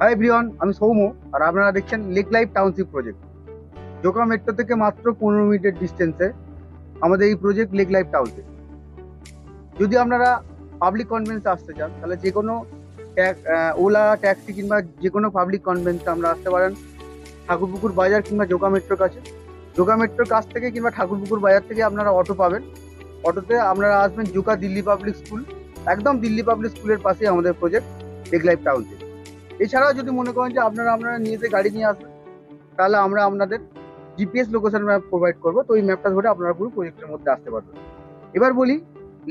Hi everyone, আমি সৌম্য আর আপনারা দেখছেন lake life township project. Joka metro থেকে মাত্র 15 মিনিটের ডিস্টেন্সে আমাদের এই প্রজেক্ট লেক লাইফ টাউনশিপ। যদি আপনারা পাবলিক কনভেন্সে আসতে চান তাহলে যে কোনো ওলা ট্যাক্সি কিংবা যে কোনো পাবলিক কনভেন্সে আমরা আসতে পারেন ঠাকুরপুকুর বাজার কিংবা জোকা মেট্রোর কাছে। জোকা মেট্রোর কাছ থেকে কিংবা ঠাকুরপুকুর বাজার থেকে আপনারা অটো পাবেন। অটোতে আপনারা আসবেন জোকা দিল্লি পাবলিক স্কুল, একদম দিল্লি পাবলিক স্কুলের পাশে আমাদের প্রজেক্ট লেক লাইফ টাউনশিপ। এছাড়াও যদি মনে করেন যে আপনারা নিজেদের গাড়ি নিয়ে আসবেন তাহলে আমরা আপনাদের জিপিএস লোকেশন ম্যাপ প্রোভাইড করবো, তো এই ম্যাপটা ধরে আপনারা পুরো প্রজেক্টের মধ্যে আসতে পারবেন। এবার বলি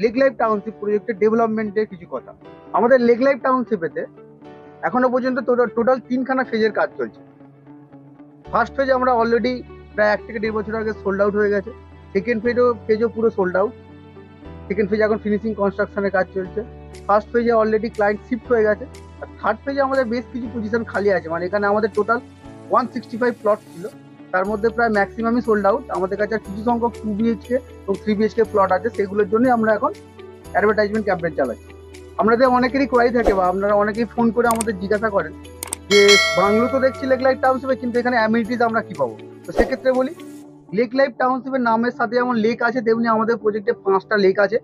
লেক লাইফ টাউনশিপ প্রজেক্টের ডেভেলপমেন্টের কিছু কথা। আমাদের লেক লাইফ টাউনশিপেতে এখনো পর্যন্ত টোটাল 3খানা ফেজের কাজ চলছে। ফার্স্ট ফেজে আমরা অলরেডি প্রায় 1 থেকে 1.5 বছর আগে সোল্ড আউট হয়ে গেছে। সেকেন্ড ফেজও পুরো সোল্ড আউট। সেকেন্ড ফেজে এখন ফিনিশিং কনস্ট্রাকশনের কাজ চলছে। ফার্স্ট ফেজে অলরেডি ক্লায়েন্ট শিফট হয়ে গেছে। আর থার্ড ফেজে আমাদের বেশ কিছু পজিশন খালি আছে, মানে এখানে আমাদের টোটাল 165 প্লট ছিল, তার মধ্যে প্রায় ম্যাক্সিমামই সোল্ড আউট। আমাদের কাছে কিছু সংখ্যক 2 বিএইচকে এবং 3 বিএইচকে প্লট আছে, সেগুলোর জন্য আমরা এখন অ্যাডভার্টাইজমেন্ট ক্যাম্পেইন চালাচ্ছি। আপনাদের অনেকেরই কোয়ারি থাকে বা আপনারা অনেকেই ফোন করে আমাদের জিজ্ঞাসা করেন যে বাংলো তো দেখছি লেক লাইফ টাউনশিপে, কিন্তু এখানে অ্যামিনিটিস আমরা কি পাবো। তো সেক্ষেত্রে বলি লেক লাইফ টাউনশিপের নামের সাথে যেমন লেক আছে, তেমনি আমাদের প্রজেক্টে 5টা লেক আছে,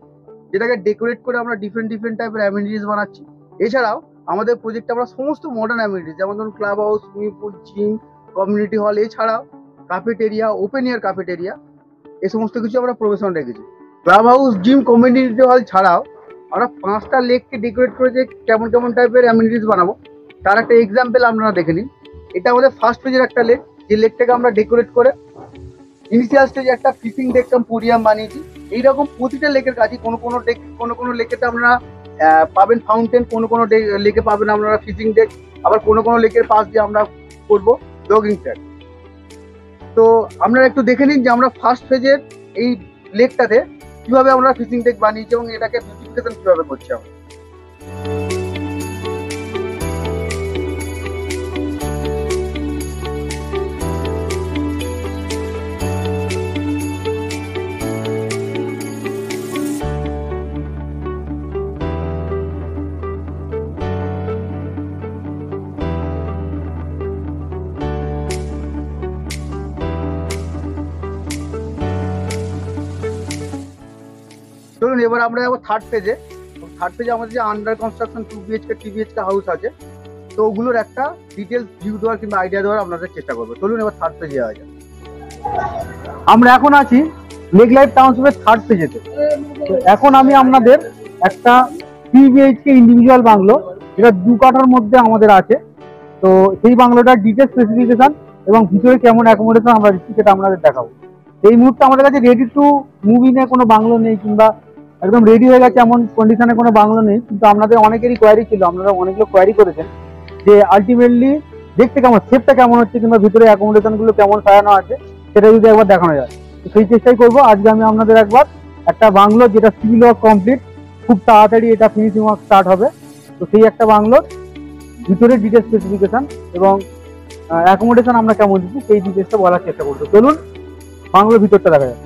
যেটাকে ডেকোরেট করে আমরা ডিফারেন্ট টাইপের অ্যামিনিটিস বানাচ্ছি। এছাড়াও আমাদের প্রজেক্টে আমরা সমস্ত মডার্ন অ্যামিনিটিস যেমন ধরুন club house, swimming pool, gym, community hall, এছাড়াও কাফেটেরিয়া, ওপেন এয়ার কাফেটেরিয়া, এই সমস্ত কিছু আমরা প্রবেশন রেখেছি। Club house, gym, community hall ছাড়াও আমরা 5টা লেককে ডেকোরেট করে যে কেমন কেমন টাইপের অ্যামিনিটিস বানাবো তার একটা এক্সাম্পল আপনারা দেখে নিন। এটা আমাদের ফার্স্ট ফেজের একটা লেক, যে লেকটাকে আমরা ডেকোরেট করে ইনিশিয়াল স্টেজে একটা ফিশিং ডেক কাম পোডিয়াম বানিয়েছি। এইরকম প্রতিটা লেকের কাজই কোনো লেকেতে আপনারা পাবেন ফাউন্টেন, কোনো লেকে পাবেন আপনারা ফিশিং ডেক, আবার কোনো লেকের পাশ দিয়ে আমরা করবো জগিং ট্র্যাক। তো আপনারা একটু দেখে নিন যে আমরা ফার্স্ট ফেজের এই লেকটাতে কিভাবে আমরা ফিশিং ডেক বানিয়েছি এবং এটাকে বিউটিফিকেশন কিভাবে করছি আমরা। চলুন এবার আমরা যাবো থার্ড ফেজে। আমাদের যে under construction 2 BHK 3 BHK house আছে, তো ওগুলোর একটা ডিটেলস ভিউ দেওয়ার কিংবা আইডিয়া দেওয়ার আপনাদের চেষ্টা করবো। চলুন এবার থার্ড ফেজে যাওয়া যায়। আমরা এখন আছি লেক লাইফ টাউনশিপের থার্ড ফেজেতে। এখন আমি আপনাদের একটা 3 বিএইচকে ইন্ডিভিজুয়াল বাংলো, যেটা 2 কাঠার মধ্যে আমাদের আছে, তো সেই বাংলোটার ডিটেলস স্পেসিফিকেশন এবং ভিতরে কেমন অ্যাকোমোডেশন আমরা দিচ্ছি সেটা আপনাদের দেখাবো। এই মুহূর্তে আমাদের কাছে রেডি টু মুভ ইনে কোনো বাংলো নেই, কিংবা একদম রেডি হয়ে গেছে এমন কন্ডিশনে কোনো বাংলো নেই, কিন্তু আপনাদের অনেকেরই কোয়ারি ছিল, আপনারা অনেকগুলো কোয়ারি করেছেন যে আলটিমেটলি দেখতে কেমন, শেপটা কেমন হচ্ছে, কিংবা ভিতরে অ্যাকোমোডেশন গুলো কেমন সাজানো আছে সেটা যদি একবার দেখানো যায়। তো সেই চেষ্টাই করবো আজকে আমি আপনাদের একবার একটা বাংলো, যেটা সিভিল ওয়ার্ক কমপ্লিট, খুব তাড়াতাড়ি এটা ফিনিশিং ওয়ার্ক স্টার্ট হবে, তো সেই একটা বাংলোর ভিতরে ডিটেলস স্পেসিফিকেশন এবং অ্যাকোমোডেশন আমরা কেমন দিচ্ছি সেই ডিটেলসটা বলার চেষ্টা করবো। চলুন বাংলোর ভিতরটা দেখা যায়।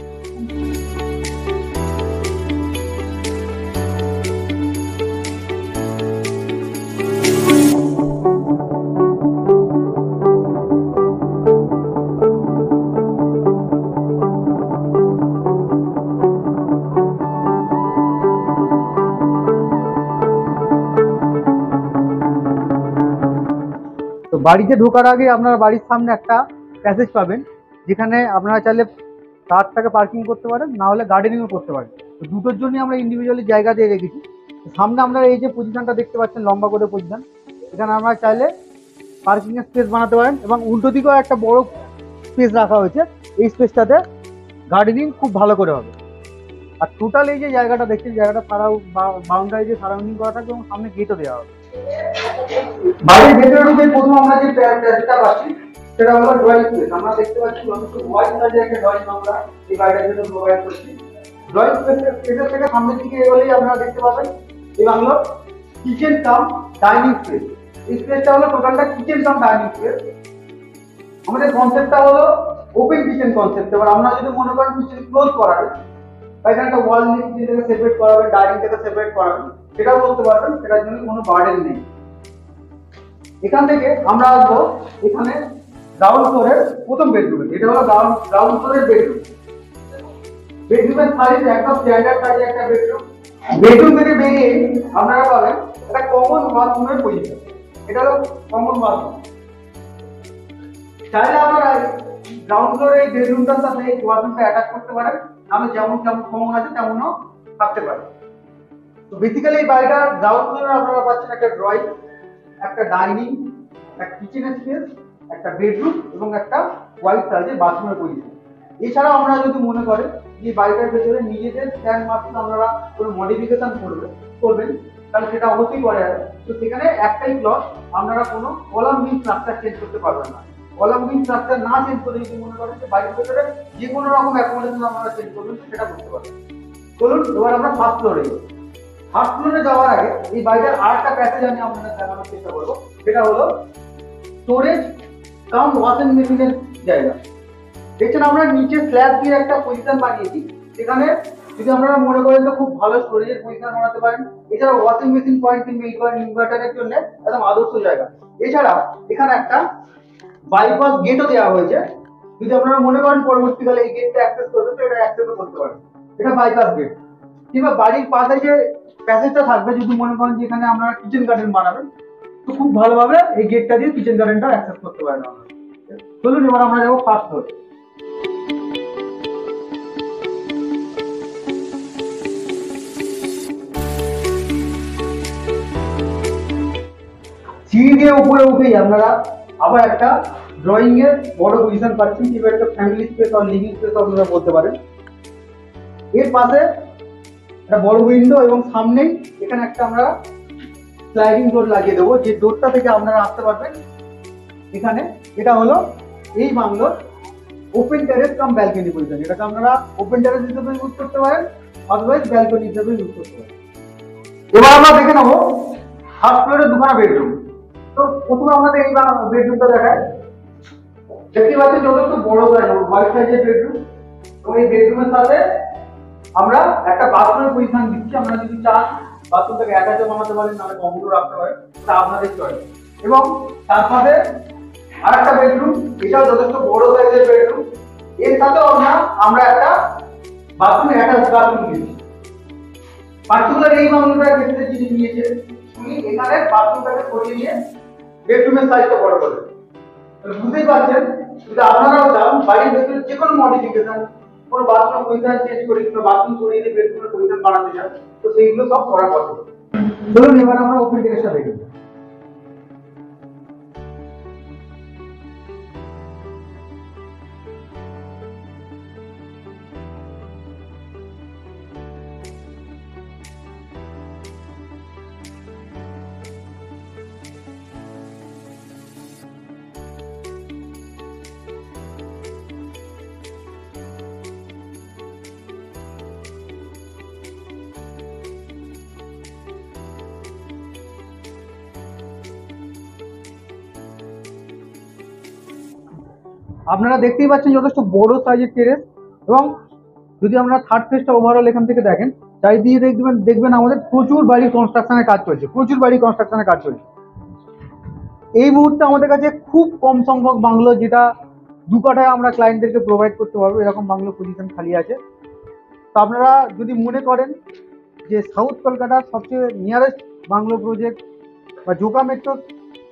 তো বাড়িতে ঢোকার আগে আপনারা বাড়ির সামনে একটা প্যাসেজ পাবেন, যেখানে আপনারা চাইলে কারটাকে পার্কিং করতে পারেন, না হলে গার্ডেনিংও করতে পারেন। তো দুটোর জন্যই আমরা ইন্ডিভিজুয়ালি জায়গা দিয়ে রেখেছি। সামনে আপনারা এই যে পজিশনটা দেখতে পাচ্ছেন, লম্বা করে পজিশন, এখানে আমরা চাইলে পার্কিং এর স্পেস বানাতে পারেন এবং উল্টো দিকেও একটা বড় স্পেস রাখা হয়েছে। এই স্পেসটাতে গার্ডেনিং খুব ভালো করে হবে। আর টোটাল এই যে জায়গাটা দেখছেন, জায়গাটা বাউন্ডারি দিয়ে সারাউন্ডিং করা থাকবে এবং সামনে গেটও দেওয়া হবে। বাড়ির ভেতরে ঢুকে প্রথম আমরা যে প্যাসেজটা পাচ্ছি সেটা হলো ড্রয়িং স্পেস। আমরা দেখতে পাচ্ছি হোয়াইট কালারের একটা ড্রয়িং আমরা এই বাড়িটার জন্য প্রোভাইড করছি। ড্রয়িং স্পেসের থেকে সামনের দিকে এগোলেই আপনারা দেখতে পাবেন এই বাংলোর কিচেন কাম ডাইনিং স্পেস। এই স্পেসটা হলো টোটালটা কিচেন কাম ডাইনিং স্পেস। আমাদের কনসেপ্টটা হলো ওপেন কিচেন কনসেপ্ট। এবার আমরা যদি মনে করেন কিচেন ক্লোজ করাবেন, এখানে একটা ওয়াল নিয়ে কিচেনটাকে সেপারেট করাবেন, ডাইনিং থেকে সেপারেট করাবেন, সেটাও করতে পারবেন, সেটার জন্য কোনো বার্ডেন নেই। এখান থেকে আমরা আসবো এখানে গ্রাউন্ড ফ্লোরের প্রথম বেডরুমে। এটা হলো গ্রাউন্ড ফ্লোরের বেডরুম। বেডরুমের সাইজ একদম স্ট্যান্ডার্ড সাইজের একটা বেডরুম। বেডরুম থেকে বেরিয়ে আপনারা পাবেন একটা কমন বাথরুমের পজিশন। এটা হলো কমন বাথরুম। চাইলে আপনারা গ্রাউন্ড ফ্লোরে এই বেডরুমটার সাথে এই বাথরুমটা অ্যাটাচ করতে পারেন, নাহলে যেমন কমন আছে তেমনও থাকতে পারে। তো বেসিক্যালি এই বাড়িটার গ্রাউন্ড ফ্লোরে আপনারা পাচ্ছেন একটা ড্রয়িং, একটা ডাইনিং, একটা কিচেন স্পেস, একটা বেডরুম এবং একটা হোয়াইট সাইজের বাথরুমের পজিশন। এছাড়াও আপনারা যদি মনে করেন যে বাড়িটার ভেতরে নিজেদের প্ল্যান মাফিক আপনারা কোনো মডিফিকেশন করবেন, তাহলে সেটা অবশ্যই করা যাবে। তো সেখানে একটাই ক্লজ, আপনারা কোনো কলাম বিম স্ট্রাকচার চেঞ্জ করতে পারবেন না। কলাম বিম স্ট্রাকচার না চেঞ্জ করে যদি মনে করেন যে বাড়ির ভেতরে যে কোনো রকম অ্যাকোমোডেশন আপনারা চেঞ্জ করবেন, সেটা করতে পারবেন। চলুন এবার আমরা ফার্স্ট ফ্লোরে যাই। ফার্স্ট ফ্লোরে যাওয়ার আগে এই বাড়িটার আরেকটা প্যাসেজ আমি আপনাদের দেখানোর চেষ্টা করবো। সেটা হলো স্টোরেজ কাম ওয়াশিং মেশিনের জায়গা। দেখছেন আমরা নিচে স্ল্যাব দিয়ে একটা পজিশন বানিয়েছি। সেখানে যদি আপনারা মনে করেন তো খুব ভালো স্টোরেজের পজিশন বানাতে পারেন। এছাড়া ওয়াশিং মেশিন পয়েন্ট কিংবা ইনভার্টারের জন্য একদম আদর্শ জায়গা। এছাড়া এখানে একটা বাইপাস গেটও দেওয়া হয়েছে। যদি আপনারা মনে করেন পরবর্তীকালে এই গেটটা অ্যাক্সেস করবেন, তো এটা অ্যাক্সেসও করতে পারেন। এটা বাইপাস গেট। কিংবা বাড়ির পাশে যে প্যাসেজটা থাকবে, যদি মনে করেন যে এখানে আপনারা কিচেন গার্ডেন বানাবেন, তো খুব ভালোভাবে এই গেটটা দিয়ে কিচেন গার্ডেনটা অ্যাক্সেস করতে পারেন আপনারা। চলুন এবার আমরা যাবো ফার্স্ট ফ্লোর। সিঁড়ি দিয়ে উপরে উঠেই আপনারা আবার একটা ড্রয়িং এর বড় পজিশন পাচ্ছেন, কিংবা একটা ফ্যামিলি স্পেস আর লিভিং স্পেস আপনারা বলতে পারেন। এর পাশে একটা বড় উইন্ডো এবং সামনেই এখানে একটা আমরা স্লাইডিং ডোর লাগিয়ে দেবো, যে ডোরটা থেকে আপনারা আসতে পারবেন এখানে। এটা হলো এই বাংলোর ওপেন টেরেস কাম ব্যালকনি পজিশন। এটাকে আপনারা ওপেন টেরেস হিসেবে ইউজ করতে পারেন, আদারওয়াইজ ব্যালকনি হিসেবে ইউজ করতে পারেন। এবার আমরা দেখে নেবো ফার্স্ট ফ্লোরে দুখানা বেডরুম। তো প্রথমে আমাদের এই বেডরুমটা দেখায়। দেখতে পাচ্ছেন যথেষ্ট বড় সাইজ, হোয়াইট সাইজের বেডরুম। এবং এই বেডরুমের সাথে আমরা একটা বাথরুমের পজিশন দিচ্ছি। আমরা যদি চান বাথরুমটাকে অ্যাটাচও বানাতে পারেন, নাহলে কমপ্লিটও রাখতে পারেন, তা আপনাদের চয়েস। এবং তার সাথে আর একটা বেডরুম, এটাও যথেষ্ট বড় সাইজের বেডরুম। এর সাথেও আমরা একটা বাথরুম অ্যাটাচ বাথরুম দিচ্ছি। পার্টিকুলার এই বাথরুমটার ক্ষেত্রে যিনি নিয়েছে, উনি এখানে বাথরুমটাকে সরিয়ে নিয়ে বেডরুমের সাইজটা বড় করে। বুঝতেই পারছেন, যদি আপনারাও চান বাড়ির ভেতরে যে কোনো মডিফিকেশন, কোনো বাথরুম পজিশন চেঞ্জ করে কিংবা বাথরুম সরিয়ে দিয়ে বেডরুমের পজিশন বানাতে চান, তো সেইগুলো সব করা পসিবল। চলুন এবার আমরা ওপেন টেরেসটা দেখি। আপনারা দেখতেই পাচ্ছেন যথেষ্ট বড় সাইজের টেরেস। এবং যদি আমরা থার্ড ফেজটা ওভারঅল এখান থেকে দেখেন, চারিদিকে দেখবেন আমাদের প্রচুর বাড়ি কনস্ট্রাকশনের কাজ চলছে। এই মুহূর্তে আমাদের কাছে খুব কম সংখ্যক বাংলো, যেটা 2 কাঠায় আমরা ক্লায়েন্টদেরকে প্রোভাইড করতে পারবো, এরকম বাংলো পজিশন খালি আছে। তো আপনারা যদি মনে করেন যে সাউথ কলকাতার সবচেয়ে নিয়ারেস্ট বাংলো প্রজেক্ট বা জোকা মেট্রো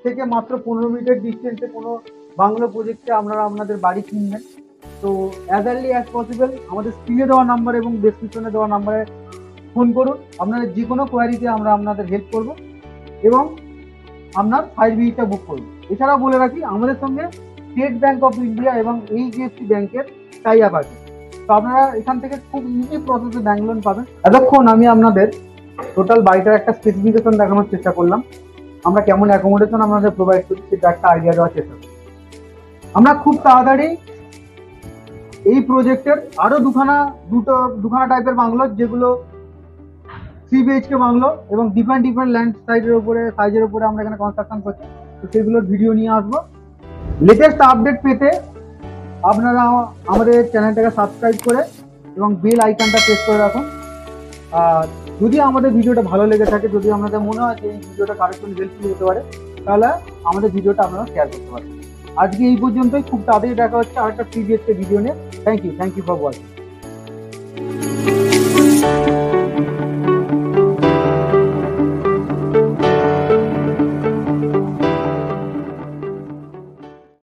থেকে মাত্র 15 মিনিটের ডিস্টেন্সে কোনো বাংলো প্রজেক্টে আপনারা আপনাদের বাড়ি কিনবেন, তো অ্যাজ আর্লি অ্যাজ পসিবল আমাদের স্ক্রিনে দেওয়া নাম্বার এবং ডেসক্রিপশনে দেওয়া নাম্বারে ফোন করুন। আপনাদের যে কোনো কোয়ারিতে আমরা আপনাদের হেল্প করব এবং আপনার সাইট ভিজিটটা বুক করব। এছাড়াও বলে রাখি, আমাদের সঙ্গে স্টেট ব্যাংক অফ ইন্ডিয়া এবং এইচডিএফসি ব্যাংকের টাই আপ আছে। তো আপনারা এখান থেকে খুব ইজি প্রসেসে ব্যাংক লোন পাবেন। এতক্ষণ আমি আপনাদের টোটাল বাড়িটার একটা স্পেসিফিকেশন দেখানোর চেষ্টা করলাম। আমরা কেমন অ্যাকোমোডেশন আপনাদের প্রোভাইড করছি সেটা একটা আইডিয়া দেওয়ার চেষ্টা করি। আমরা খুব তাড়াতাড়ি এই প্রজেক্টের আরো দুখানা টাইপের বাংলো, যেগুলো 3 BHK বাংলো এবং ডিফারেন্ট ল্যান্ড সাইজের উপরে আমরা এখানে কনস্ট্রাকশন করছি, তো সেগুলোর ভিডিও নিয়ে আসবো। লেটেস্ট আপডেট পেতে আপনারা আমাদের চ্যানেলটাকে সাবস্ক্রাইব করে এবং বেল আইকনটা প্রেস করে রাখুন। আর যদি আমাদের ভিডিওটা ভালো লেগে থাকে, যদি আপনাদের মনে হয় যে এই ভিডিওটা কারোর জন্য হেল্পফুল হতে পারে, তাহলে আমাদের ভিডিওটা আপনারা শেয়ার করতে পারেন। আজকে এই পর্যন্তই, খুব তাড়াতাড়ি দেখা হচ্ছে আরেকটা 3 BHK ভিডিও নিয়ে। Thank you for watching.